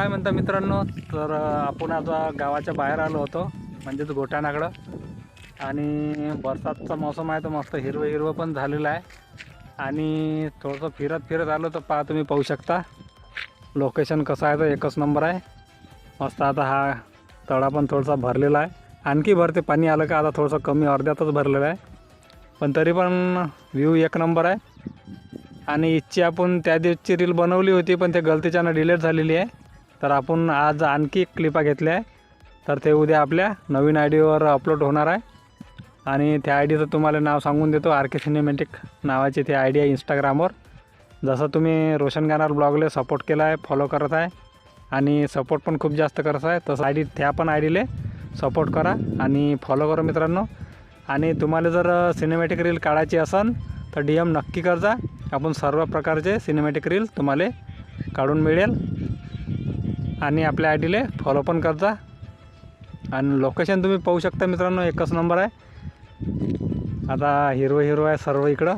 काय म्हणता मित्रांनो, तर आपण आता गावाच्या बाहेर आलो होतो, म्हणजेच गोठ्यानाकडं. आणि बरसातचा मौसम आहे, तर मस्त हिरवं हिरवं पण झालेलं आहे. आणि थोडंसं फिरत फिरत आलो तर तुम्ही पाहू शकता लोकेशन कसं आहे, तर एकच नंबर आहे. मस्त. आता हा तळा पण थोडासा भरलेला आहे, आणखी भरते पाणी आलं का. आता थोडंसं कमी अर्ध्यातच भरलेलं आहे, पण तरी पण व्ह्यू एक नंबर आहे. आणि इच्छी आपण त्या दिवसची रील बनवली होती, पण ते गलतीच्यानं डिलीट झालेली आहे. तर आपण आज आणखी क्लिपा घेतल्या आहे, तर ते उद्या आपल्या नवीन आय डीवर अपलोड होणार आहे. आणि त्या आय डीचं तुम्हाला नाव सांगून देतो, RK सिनेमॅटिक नावाची ती आय डी आहे इंस्टाग्रामवर. जसं तुम्ही रोशन गाणार ब्लॉगला सपोर्ट केला आहे, फॉलो करत आहे आणि सपोर्ट पण खूप जास्त करत आहे, तसं त्या पण आय डीला सपोर्ट करा आणि फॉलो करा मित्रांनो. आणि तुम्हाला जर सिनेमॅटिक रील काढायची असेल तर DM नक्की करजा. आपण सर्व प्रकारचे सिनेमॅटिक रील तुम्हाला काढून मिळेल. आणि आपल्या आय डीला फॉलो पण करजा. आणि लोकेशन तुम्ही पाहू शकता मित्रांनो, एकच नंबर आहे. आता हिरवं हिरवं आहे सर्व इकडं.